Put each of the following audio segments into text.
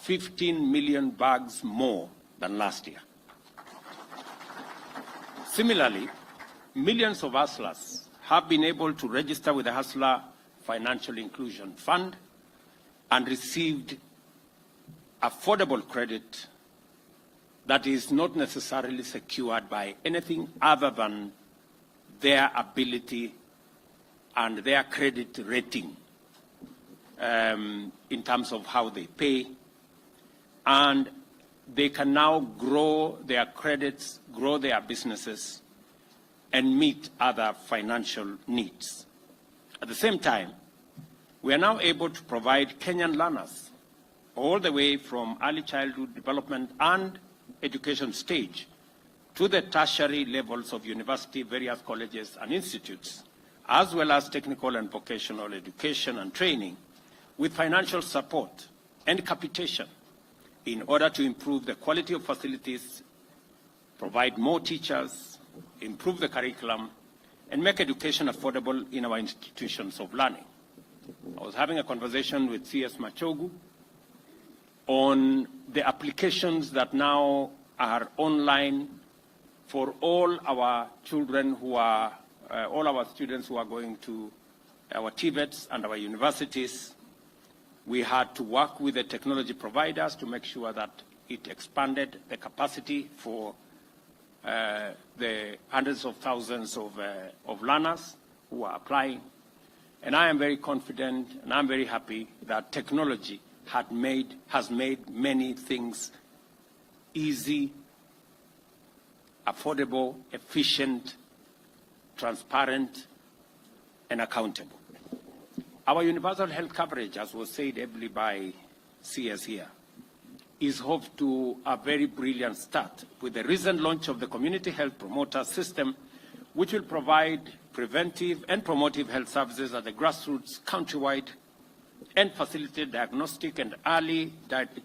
15 million bags more than last year. Similarly, millions of hustlers have been able to register with the Hustler Financial Inclusion Fund and received affordable credit that is not necessarily secured by anything other than their ability and their credit rating in terms of how they pay. And they can now grow their credits, grow their businesses, and meet other financial needs. At the same time, we are now able to provide Kenyan learners all the way from early childhood development and education stage to the tertiary levels of university, various colleges and institutes, as well as technical and vocational education and training, with financial support and capitation in order to improve the quality of facilities, provide more teachers, improve the curriculum, and make education affordable in our institutions of learning. I was having a conversation with CS Machogu on the applications that now are online for all our children who are, all our students who are going to our TVETs and our universities. We had to work with the technology providers to make sure that it expanded the capacity for the hundreds of thousands of learners who are applying. And I am very confident and I'm very happy that technology has made many things easy, affordable, efficient, transparent, and accountable. Our universal health coverage, as was said ably by CS here, is off to a very brilliant start with the recent launch of the Community Health Promoter System, which will provide preventive and promotive health services at the grassroots countrywide and facilitate diagnostic and early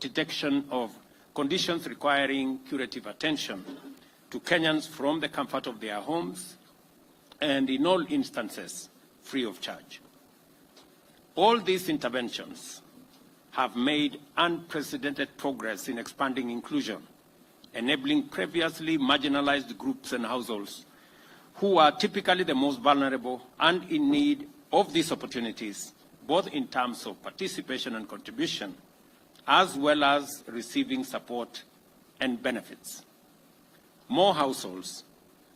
detection of conditions requiring curative attention to Kenyans from the comfort of their homes and in all instances free of charge. All these interventions have made unprecedented progress in expanding inclusion, enabling previously marginalized groups and households who are typically the most vulnerable and in need of these opportunities, both in terms of participation and contribution, as well as receiving support and benefits. More households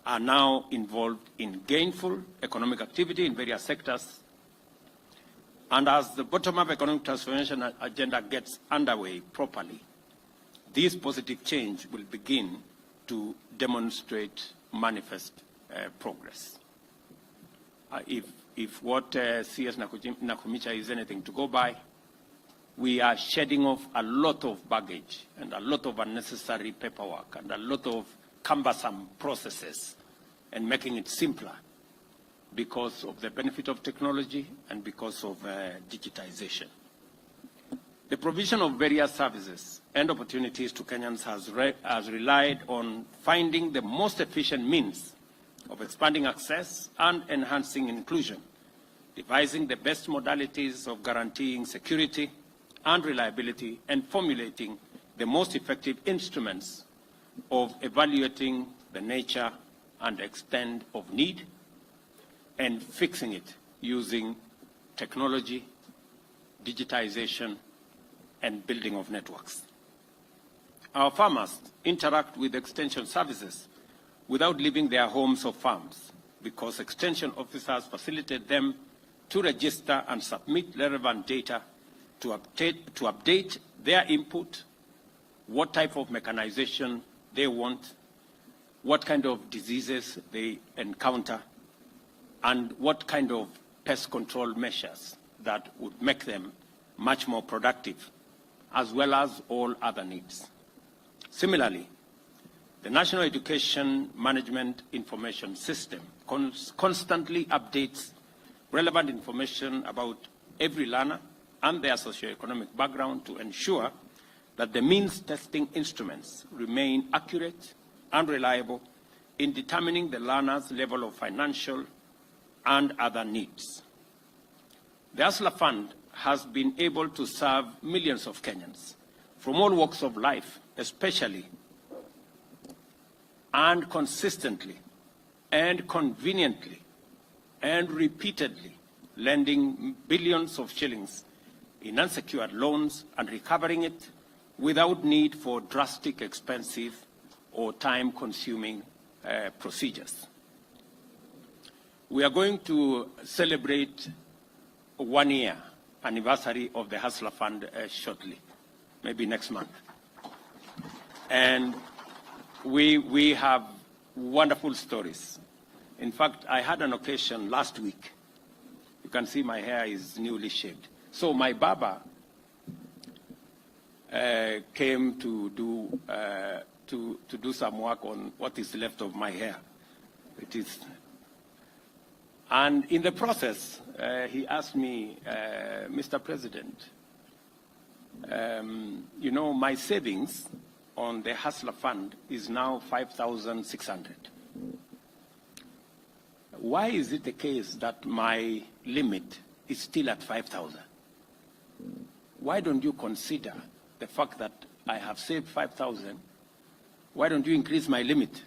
are now involved in gainful economic activity in various sectors. And as the bottom-up economic transformation agenda gets underway properly, this positive change will begin to demonstrate manifest progress. If what CS Nakumicha is anything to go by, we are shedding off a lot of baggage and a lot of unnecessary paperwork and a lot of cumbersome processes and making it simpler because of the benefit of technology and because of digitization. The provision of various services and opportunities to Kenyans has relied on finding the most efficient means of expanding access and enhancing inclusion, devising the best modalities of guaranteeing security and reliability, and formulating the most effective instruments of evaluating the nature and extent of need and fixing it using technology, digitization, and building of networks. Our farmers interact with extension services without leaving their homes or farms because extension officers facilitate them to register and submit relevant data to update their input, what type of mechanization they want, what kind of diseases they encounter, and what kind of pest control measures that would make them much more productive, as well as all other needs. Similarly, the National Education Management Information System constantly updates relevant information about every learner and their socioeconomic background to ensure that the means testing instruments remain accurate and reliable in determining the learner's level of financial and other needs. The Hustler Fund has been able to serve millions of Kenyans from all walks of life, especially and consistently and conveniently and repeatedly lending billions of shillings in unsecured loans and recovering it without need for drastic, expensive, or time-consuming procedures. We are going to celebrate a one-year anniversary of the Hustler Fund shortly, maybe next month. And we have wonderful stories. In fact, I had an occasion last week. You can see my hair is newly shaved. So my barber came to do some work on what is left of my hair. It is, and in the process, he asked me, Mr. President, you know, my savings on the Hustler Fund is now 5,600. Why is it the case that my limit is still at 5,000? Why don't you consider the fact that I have saved 5,000? Why don't you increase my limit?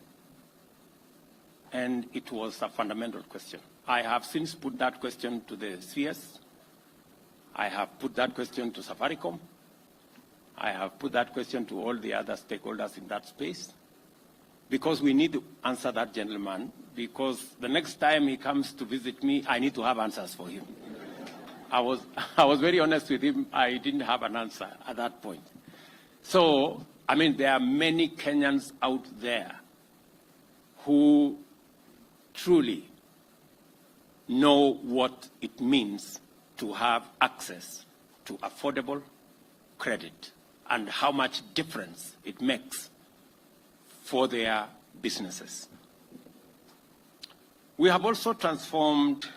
And it was a fundamental question. I have since put that question to the CS. I have put that question to Safaricom. I have put that question to all the other stakeholders in that space, because we need to answer that gentleman, because the next time he comes to visit me, I need to have answers for him. I was very honest with him. I didn't have an answer at that point. So, I mean, there are many Kenyans out there who truly know what it means to have access to affordable credit and how much difference it makes for their businesses. We have also transformed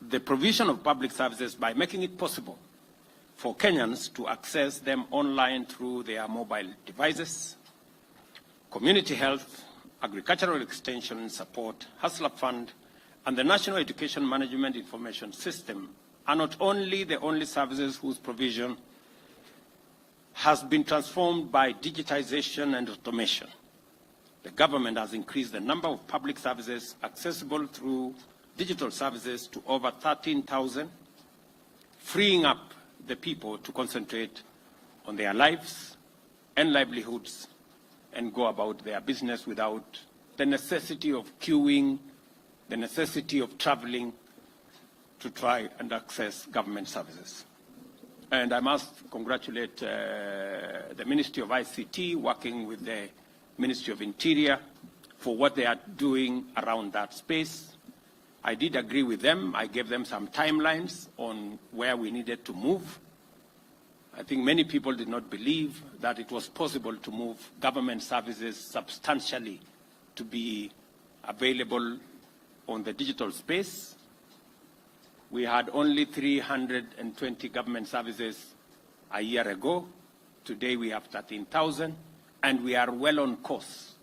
the provision of public services by making it possible for Kenyans to access them online through their mobile devices. Community health, agricultural extension support, Hustler Fund, and the National Education Management Information System are not only the only services whose provision has been transformed by digitization and automation. The government has increased the number of public services accessible through digital services to over 13,000, freeing up the people to concentrate on their lives and livelihoods and go about their business without the necessity of queuing, the necessity of traveling to try and access government services. And I must congratulate the Ministry of ICT working with the Ministry of Interior for what they are doing around that space. I did agree with them. I gave them some timelines on where we needed to move. I think many people did not believe that it was possible to move government services substantially to be available on the digital space. We had only 320 government services a year ago. Today we have 13,000, and we are well on course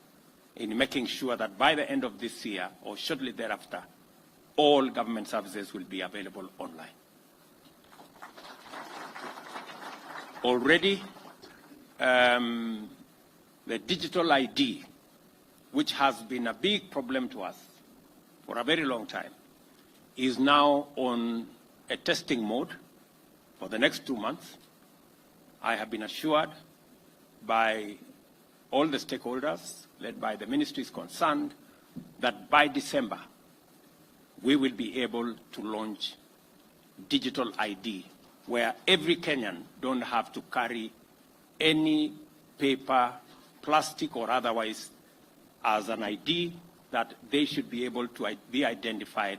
in making sure that by the end of this year or shortly thereafter, all government services will be available online. Already, the digital ID, which has been a big problem to us for a very long time, is now on a testing mode for the next 2 months. I have been assured by all the stakeholders, led by the ministries concerned, that by December, we will be able to launch digital ID, where every Kenyan don't have to carry any paper, plastic or otherwise, as an ID, that they should be able to be identified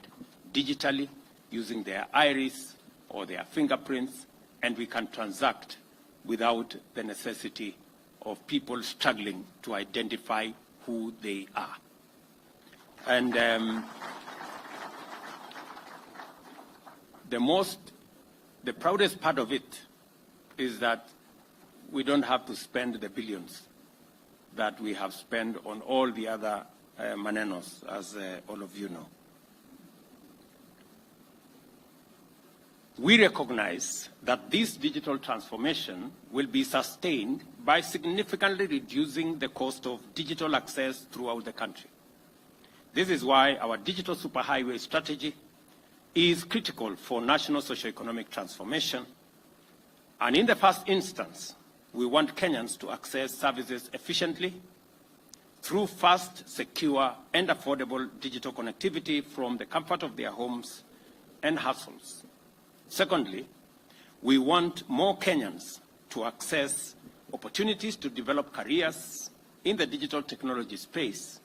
digitally using their iris or their fingerprints, and we can transact without the necessity of people struggling to identify who they are. And the proudest part of it is that we don't have to spend the billions that we have spent on all the other manenos, as all of you know. We recognize that this digital transformation will be sustained by significantly reducing the cost of digital access throughout the country. This is why our digital superhighway strategy is critical for national socio-economic transformation. And in the first instance, we want Kenyans to access services efficiently through fast, secure, and affordable digital connectivity from the comfort of their homes and households. Secondly, we want more Kenyans to access opportunities to develop careers in the digital technology space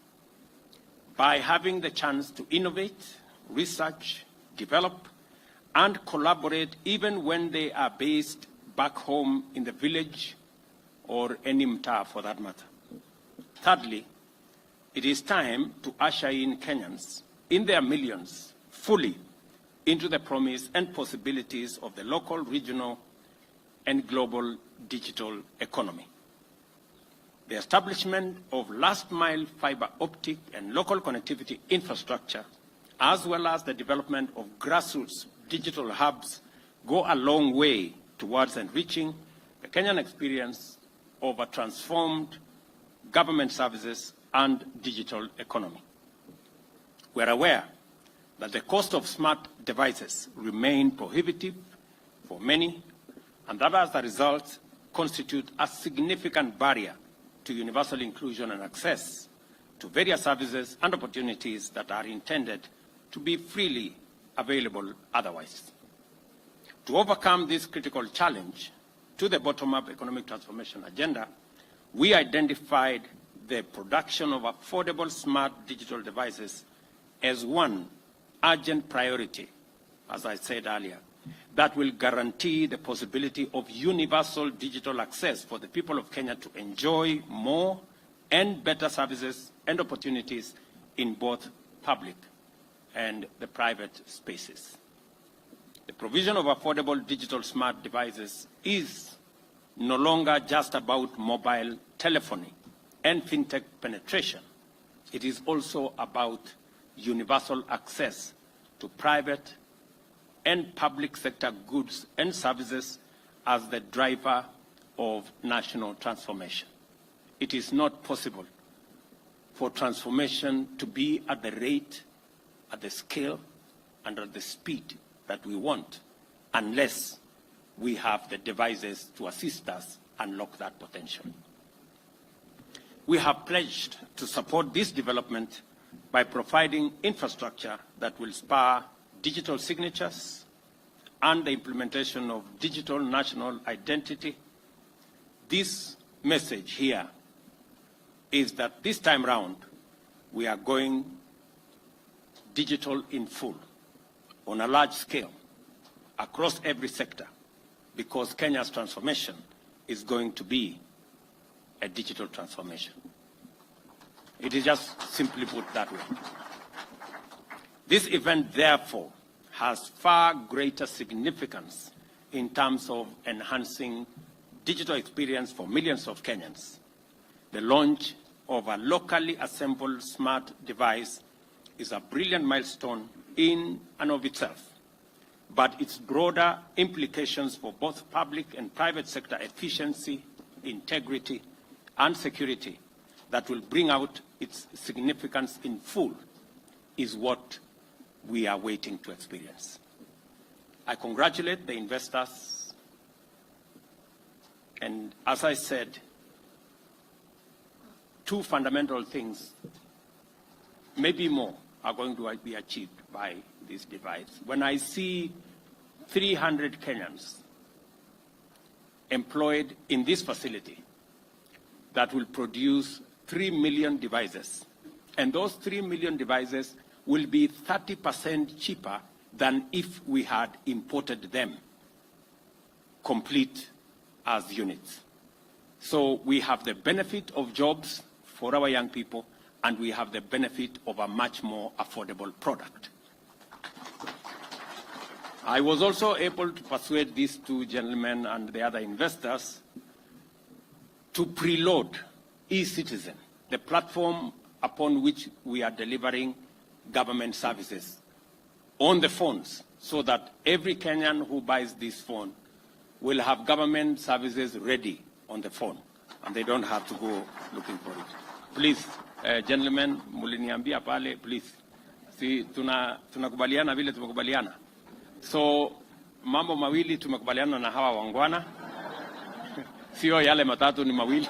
by having the chance to innovate, research, develop, and collaborate even when they are based back home in the village or any mtaa for that matter. Thirdly, it is time to usher in Kenyans in their millions fully into the promise and possibilities of the local, regional, and global digital economy. The establishment of last-mile fiber optic and local connectivity infrastructure, as well as the development of grassroots digital hubs, go a long way towards enriching the Kenyan experience of a transformed government services and digital economy. We are aware that the cost of smart devices remain prohibitive for many, and that as a result constitute a significant barrier to universal inclusion and access to various services and opportunities that are intended to be freely available otherwise. To overcome this critical challenge to the bottom-up economic transformation agenda, we identified the production of affordable smart digital devices as one urgent priority, as I said earlier, that will guarantee the possibility of universal digital access for the people of Kenya to enjoy more and better services and opportunities in both public and the private spaces. The provision of affordable digital smart devices is no longer just about mobile telephony and fintech penetration. It is also about universal access to private and public sector goods and services as the driver of national transformation. It is not possible for transformation to be at the rate, at the scale, and at the speed that we want unless we have the devices to assist us unlock that potential. We have pledged to support this development by providing infrastructure that will spur digital signatures and the implementation of digital national identity. This message here is that this time round, we are going digital in full, on a large scale, across every sector, because Kenya's transformation is going to be a digital transformation. It is just simply put that way. This event, therefore, has far greater significance in terms of enhancing digital experience for millions of Kenyans. The launch of a locally assembled smart device is a brilliant milestone in and of itself, but its broader implications for both public and private sector efficiency, integrity, and security that will bring out its significance in full is what we are waiting to experience. I congratulate the investors, and as I said, two fundamental things, maybe more, are going to be achieved by this device. When I see 300 Kenyans employed in this facility that will produce 3 million devices, and those 3 million devices will be 30% cheaper than if we had imported them complete as units. So we have the benefit of jobs for our young people, and we have the benefit of a much more affordable product. I was also able to persuade these two gentlemen and the other investors to preload eCitizen, the platform upon which we are delivering government services, on the phones so that every Kenyan who buys this phone will have government services ready on the phone, and they don't have to go looking for it. Please, gentlemen, muliniambia pale, please. Si tunakubaliana vile tumekubaliana. So mambo mawili tumekubaliana na hawa wangwana. Sio yale matatu, ni mawili.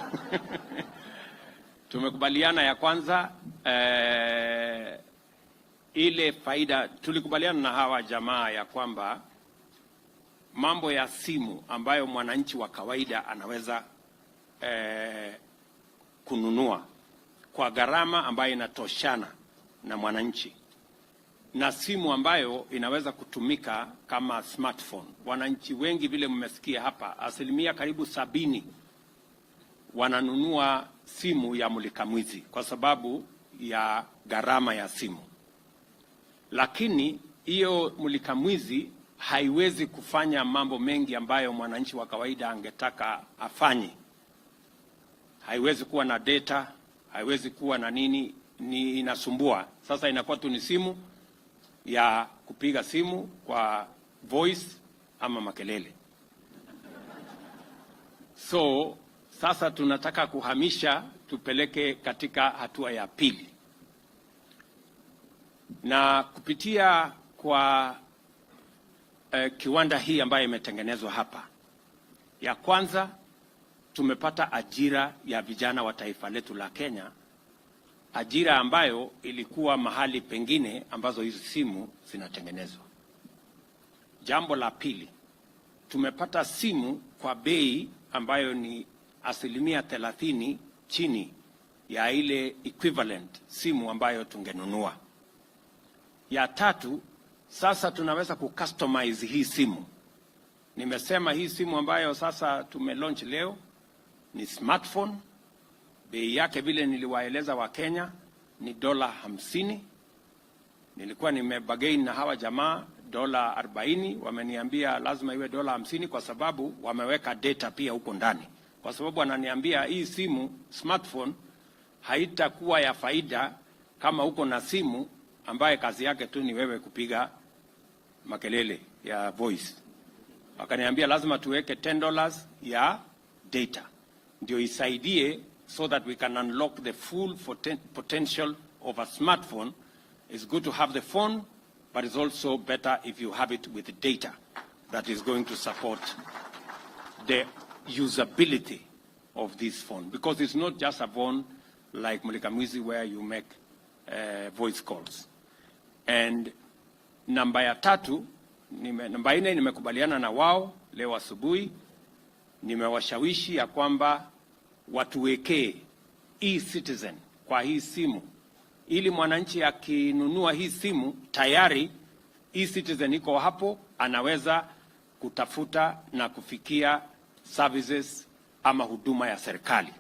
Tumekubaliana ya kwanza ile faida, tulikubaliana na hawa jamaa ya kwamba mambo ya simu ambayo mwananchi wa kawaida anaweza kununua kwa gharama ambayo inatoshana na mwananchi, na simu ambayo inaweza kutumika kama smartphone. Wananchi wengi vile mmesikia hapa, asilimia karibu 70 wananunua simu ya mulikamwizi kwa sababu ya gharama ya simu. Lakini hiyo mulikamwizi haiwezi kufanya mambo mengi ambayo mwananchi wa kawaida angetaka afanye. Haiwezi kuwa na data, haiwezi kuwa na nini, ni inasumbua. Sasa inakuwa tu ni simu ya kupiga simu kwa voice ama makelele. So sasa tunataka kuhamisha, tupeleke katika hatua ya pili, na kupitia kwa kiwanda hii ambayo imetengenezwa hapa. Ya kwanza, tumepata ajira ya vijana wa taifa letu la Kenya, ajira ambayo ilikuwa mahali pengine ambazo hizi simu zinatengenezwa. Jambo la pili, tumepata simu kwa bei ambayo ni 30% chini ya ile equivalent simu ambayo tungenunua. Ya tatu, sasa tunaweza kucustomize hii simu. Nimesema hii simu ambayo sasa tumelaunch leo ni smartphone. Bei yake vile niliwaeleza wa Kenya ni $50. Nilikuwa nimebagain na hawa jamaa $40, wameniambia lazima iwe $50 kwa sababu wameweka data pia huko ndani. Kwa sababu wananiambia hii simu smartphone haitakuwa ya faida kama uko na simu ambaye kazi yake tu ni wewe kupiga makelele ya voice. Wakaniambia lazima tuweke $10 ya data ndio isaidie, so that we can unlock the full potential of a smartphone. It's good to have the phone, but it's also better if you have it with the data that is going to support the usability of this phone, because it's not just a phone like Mulikamwizi where you make voice calls. And namba ya tatu, namba 4, nimekubaliana na wao leo asubuhi, nimewashawishi ya kwamba watuwekee e-citizen kwa hii simu, ili mwananchi akinunua hii simu tayari e-citizen iko hapo, anaweza kutafuta na kufikia services ama huduma ya serikali.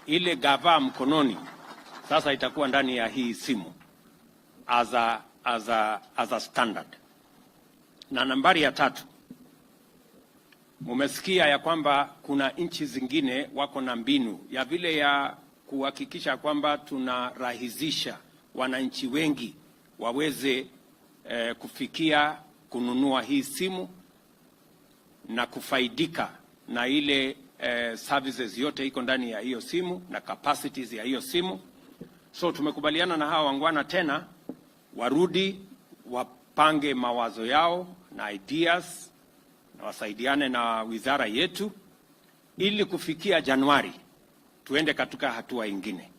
Ile gava mkononi sasa itakuwa ndani ya hii simu as a standard. Na nambari ya 3, mumesikia ya kwamba kuna nchi zingine wako na mbinu ya vile ya kuhakikisha kwamba tunarahisisha wananchi wengi waweze kufikia kununua hii simu na kufaidika na ile services yote iko ndani ya hiyo simu na capacities ya hiyo simu. So tumekubaliana na hawa wangwana tena warudi wapange mawazo yao na ideas na wasaidiane na wizara yetu ili kufikia Januari tuende katika hatua ingine.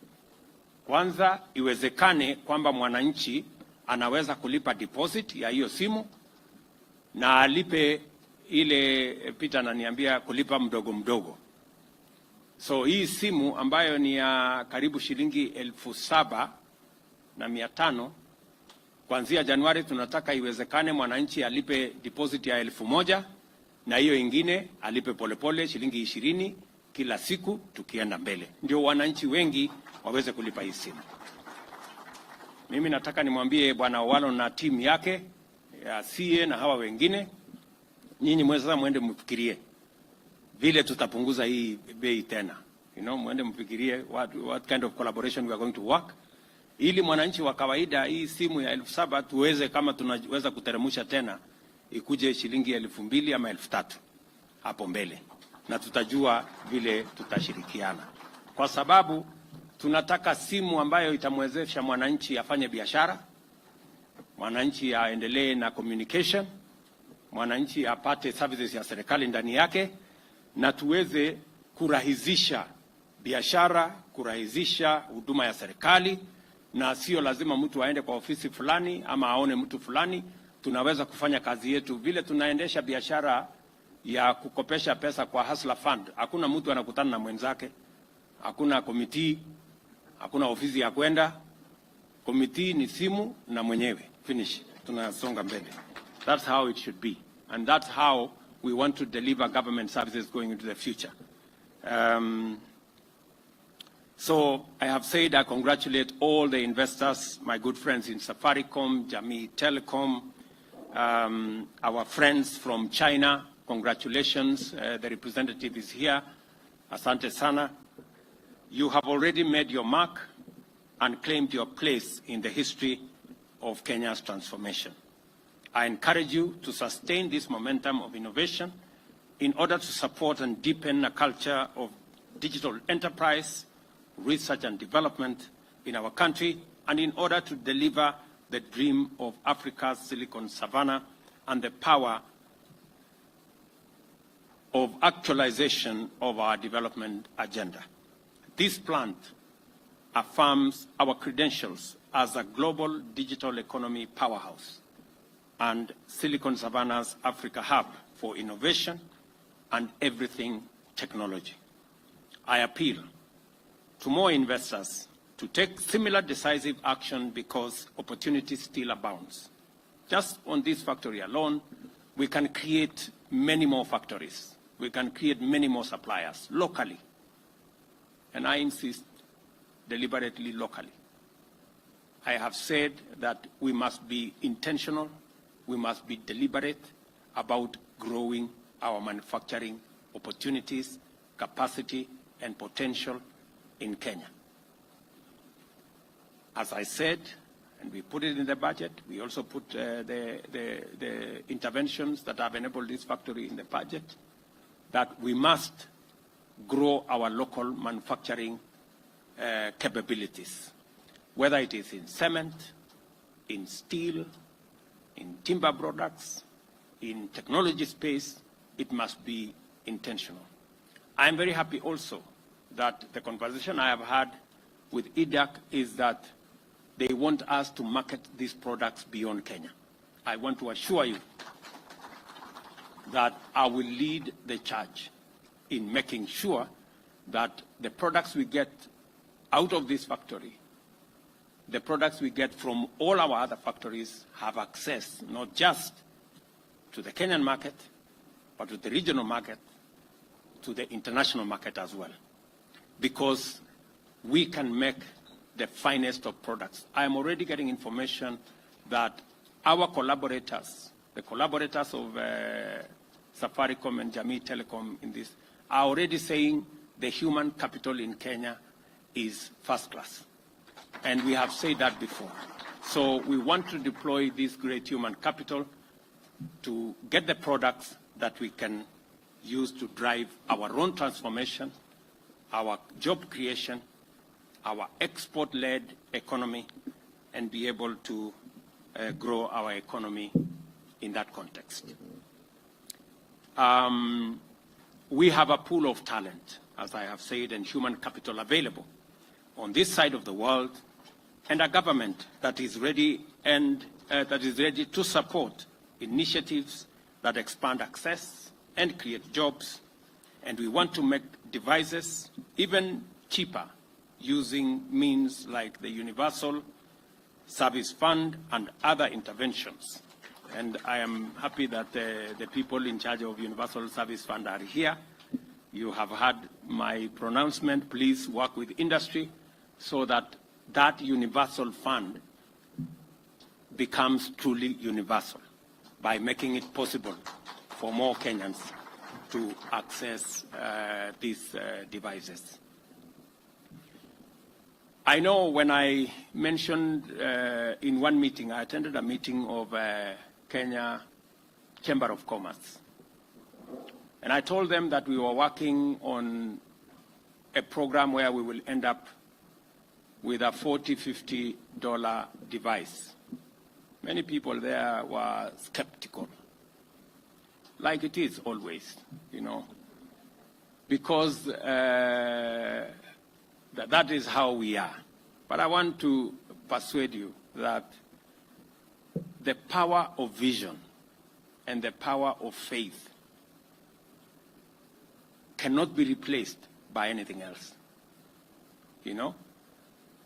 Kwanza iwezekane kwamba mwananchi anaweza kulipa deposit ya hiyo simu na alipe ile Peter ananiambia kulipa mdogo mdogo. So hii simu ambayo ni ya karibu shilingi 7,500 kuanzia Januari tunataka iwezekane mwananchi alipe deposit ya 1,000 na hiyo ingine alipe polepole shilingi 20 kila siku tukienda mbele, ndio wananchi wengi waweze kulipa hii simu. Mimi nataka nimwambie Bwana Owalo na timu yake ya CA na hawa wengine, nyinyi mweza mwende mfikirie vile tutapunguza hii bei tena. Mwende mfikirie what kind of collaboration we are going to work, ili mwananchi wa kawaida hii simu ya 7,000 tuweze, kama tunaweza kuteremusha tena, ikuje shilingi 2,000 ama 3,000 hapo mbele, na tutajua vile tutashirikiana, kwa sababu tunataka simu ambayo itamwezesha mwananchi afanye biashara, mwananchi aendelee na communication, mwananchi apate services ya serikali ndani yake, na tuweze kurahisisha biashara, kurahisisha huduma ya serikali, na sio lazima mtu aende kwa ofisi fulani ama aone mtu fulani. Tunaweza kufanya kazi yetu vile tunaendesha biashara ya kukopesha pesa kwa Hustler Fund. Hakuna mtu anakutana na mwenzake, hakuna committee, hakuna ofisi ya kwenda. Committee ni simu na mwenyewe, finish, tunasonga mbele. That's how it should be, and that's how we want to deliver government services going into the future. So I have said I congratulate all the investors, my good friends in Safaricom, Jamii Telecom, our friends from China. Congratulations, the representative is here. Asante sana. You have already made your mark and claimed your place in the history of Kenya's transformation. I encourage you to sustain this momentum of innovation in order to support and deepen a culture of digital enterprise, research and development in our country, and in order to deliver the dream of Africa's Silicon Savannah and the power of actualization of our development agenda. This plant affirms our credentials as a global digital economy powerhouse and Silicon Savannah's Africa hub for innovation and everything technology. I appeal to more investors to take similar decisive action because opportunity still abounds. Just on this factory alone, we can create many more factories. We can create many more suppliers locally. And I insist, deliberately locally. I have said that we must be intentional, we must be deliberate about growing our manufacturing opportunities, capacity, and potential in Kenya. As I said, and we put it in the budget, we also put the interventions that have enabled this factory in the budget, that we must grow our local manufacturing capabilities, whether it is in cement, in steel, in timber products, in technology space. It must be intentional. I am very happy also that the conversation I have had with IDAC is that they want us to market these products beyond Kenya. I want to assure you that I will lead the charge in making sure that the products we get out of this factory, the products we get from all our other factories, have access not just to the Kenyan market, but to the regional market, to the international market as well. Because we can make the finest of products. I am already getting information that our collaborators, the collaborators of Safaricom and Jamii Telecom in this, are already saying the human capital in Kenya is first class. And we have said that before. So we want to deploy this great human capital to get the products that we can use to drive our own transformation, our job creation, our export-led economy, and be able to grow our economy in that context. We have a pool of talent, as I have said, and human capital available on this side of the world, and a government that is ready to support initiatives that expand access and create jobs. And we want to make devices even cheaper using means like the Universal Service Fund and other interventions. And I am happy that the people in charge of Universal Service Fund are here. You have heard my pronouncement. Please work with industry so that that universal fund becomes truly universal by making it possible for more Kenyans to access these devices. I know when I mentioned in one meeting, I attended a meeting of Kenya Chamber of Commerce. And I told them that we were working on a program where we will end up with a $40, $50 device. Many people there were skeptical, like it is always, you know, because that is how we are. But I want to persuade you that the power of vision and the power of faith cannot be replaced by anything else. You know,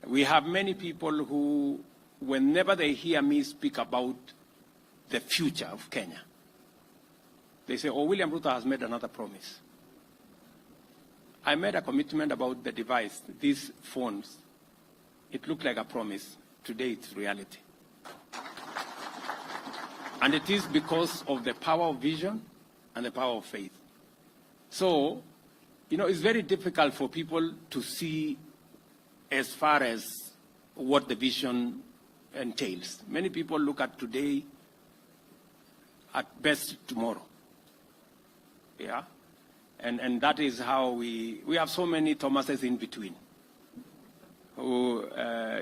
we have many people who, whenever they hear me speak about the future of Kenya, they say, oh, William Ruto has made another promise. I made a commitment about the device, these phones. It looked like a promise. Today it's reality. And it is because of the power of vision and the power of faith. So, you know, it's very difficult for people to see as far as what the vision entails. Many people look at today, at best tomorrow. Yeah? And that is how we have so many Thomases in between. Who,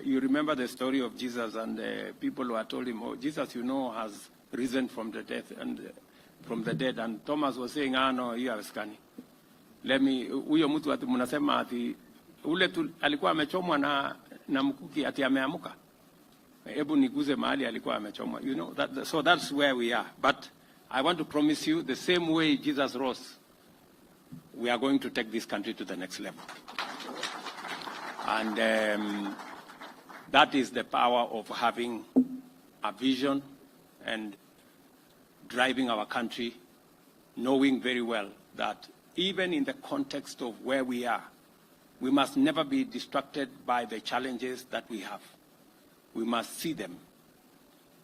you remember the story of Jesus and the people who had told him, oh, Jesus, you know, has risen from the death and from the dead. And Thomas was saying, ah, no, you are scanning. Let me, huyo mtu ati munasema ati ule tu alikuwa amechomwa na mkuki ati ameamuka. Hebu niguze mahali alikuwa amechomwa. You know, so that's where we are. But I want to promise you, the same way Jesus rose, we are going to take this country to the next level. And that is the power of having a vision and driving our country, knowing very well that even in the context of where we are, we must never be distracted by the challenges that we have. We must see them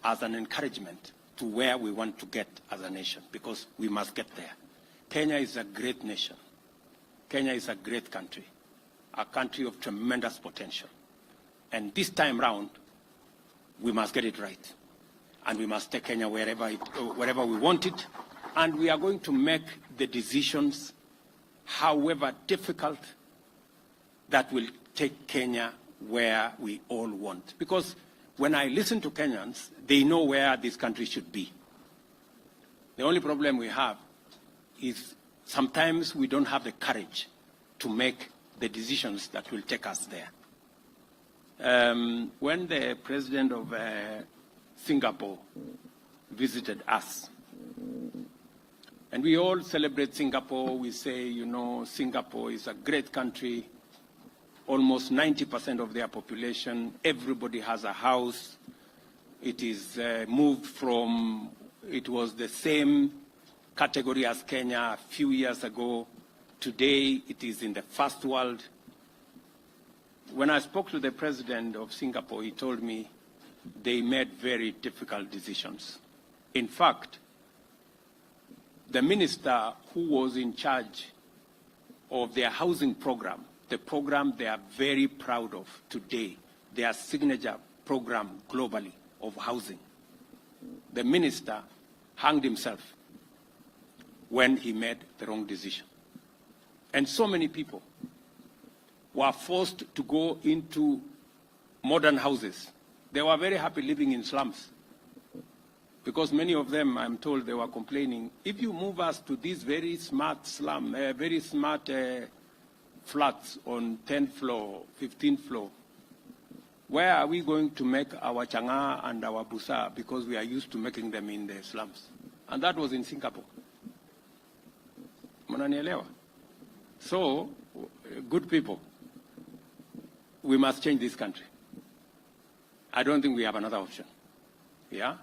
as an encouragement to where we want to get as a nation, because we must get there. Kenya is a great nation. Kenya is a great country, a country of tremendous potential. And this time round, we must get it right. And we must take Kenya wherever we want it. And we are going to make the decisions, however difficult, that will take Kenya where we all want. Because when I listen to Kenyans, they know where this country should be. The only problem we have is sometimes we don't have the courage to make the decisions that will take us there. When the president of Singapore visited us, and we all celebrate Singapore, we say, you know, Singapore is a great country, almost 90% of their population, everybody has a house. It is moved from, it was the same category as Kenya a few years ago. Today, it is in the first world. When I spoke to the president of Singapore, he told me they made very difficult decisions. In fact, the minister who was in charge of their housing program, the program they are very proud of today, their signature program globally of housing, the minister hanged himself when he made the wrong decision. And so many people were forced to go into modern houses. They were very happy living in slums, because many of them, I'm told, they were complaining, if you move us to these very smart slum, very smart flats on 10th floor, 15th floor, where are we going to make our changa and our busa, because we are used to making them in the slums? And that was in Singapore. Mnanielewa? So, good people, we must change this country. I don't think we have another option. Yeah?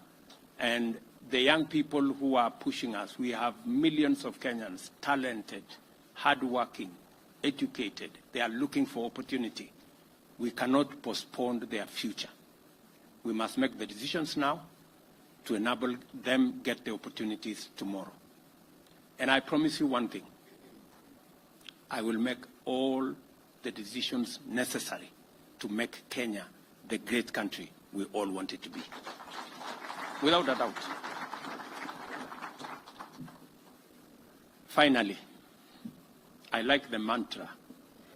And the young people who are pushing us, we have millions of Kenyans, talented, hardworking, educated. They are looking for opportunity. We cannot postpone their future. We must make the decisions now to enable them get the opportunities tomorrow. And I promise you one thing. I will make all the decisions necessary to make Kenya the great country we all want it to be. Without a doubt. Finally, I like the mantra,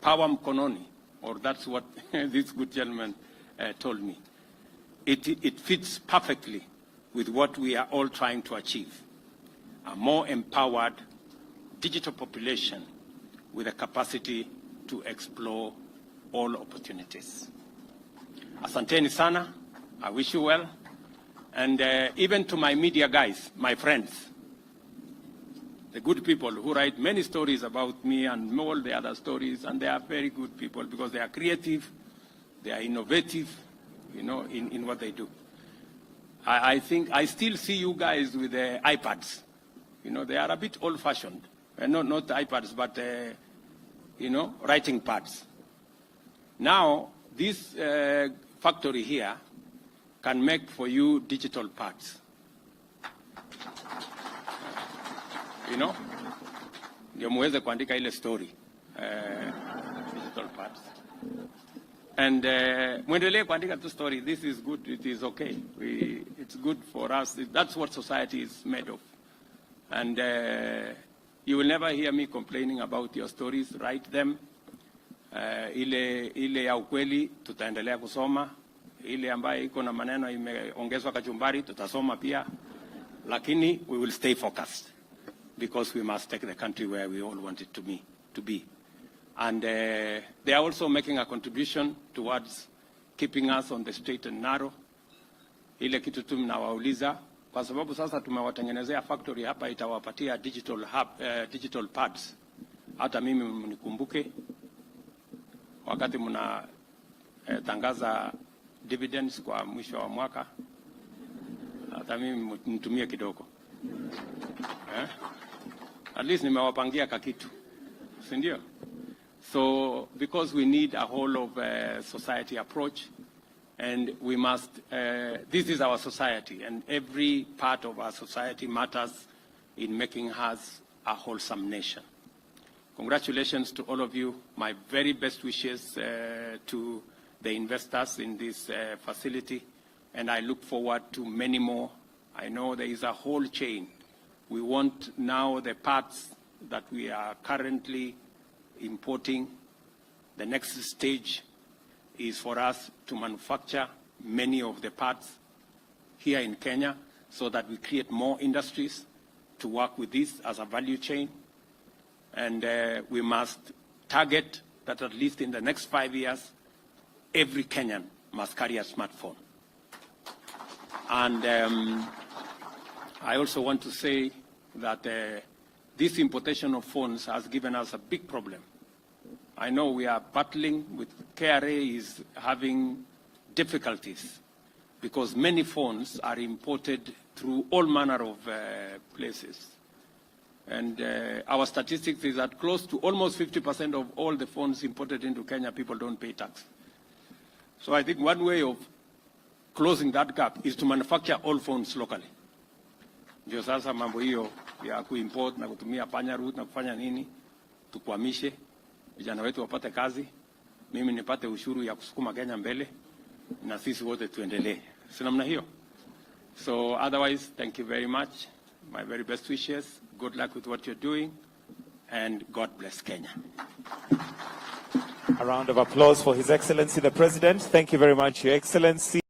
power mkononi, or that's what this good gentleman told me. It fits perfectly with what we are all trying to achieve, a more empowered digital population with a capacity to explore all opportunities. Asanteni sana, I wish you well. And even to my media guys, my friends, the good people who write many stories about me and all the other stories, and they are very good people because they are creative, they are innovative, you know, in what they do. I think I still see you guys with the iPads. You know, they are a bit old-fashioned. Not iPads, but, you know, writing pads. Now, this factory here can make for you digital pads. You know, ndio muweze kuandika ile story, digital pads. And muendelee kuandika tu story. This is good. It is okay. It's good for us. That's what society is made of. And you will never hear me complaining about your stories. Write them. Ile ya ukweli tutaendelea kusoma. Ile ambayo iko na maneno imeongezwa kachumbari tutasoma pia. Lakini we will stay focused because we must take the country where we all want it to be. And they are also making a contribution towards keeping us on the straight and narrow. Ile kitu tu mnawauliza kwa sababu sasa tumewatengenezea factory hapa itawapatia digital pads. Hata mimi mnikumbuke wakati mna tangaza dividends kwa mwisho wa mwaka. Hata mimi mtumie kidogo. At least nimewapangia kakitu. Si ndio? So, because we need a whole of society approach, and we must, this is our society, and every part of our society matters in making us a wholesome nation. Congratulations to all of you. My very best wishes to the investors in this facility, and I look forward to many more. I know there is a whole chain. We want now the parts that we are currently importing. The next stage is for us to manufacture many of the parts here in Kenya so that we create more industries to work with this as a value chain. And we must target that at least in the next 5 years, every Kenyan must carry a smartphone. And I also want to say that this importation of phones has given us a big problem. I know we are battling with KRA is having difficulties because many phones are imported through all manner of places. And our statistics is that close to almost 50% of all the phones imported into Kenya, people don't pay tax. So I think one way of closing that gap is to manufacture all phones locally. Ndio sasa mambo hiyo ya kuimport na kutumia panya route na kufanya nini tukwamishe, vijana wetu wapate kazi, mimi nipate ushuru ya kusukuma Kenya mbele na sisi wote tuendelee. Si namna hiyo? So otherwise, thank you very much. My very best wishes. Good luck with what you're doing, and God bless Kenya. A round of applause for His Excellency the President. Thank you very much, Your Excellency.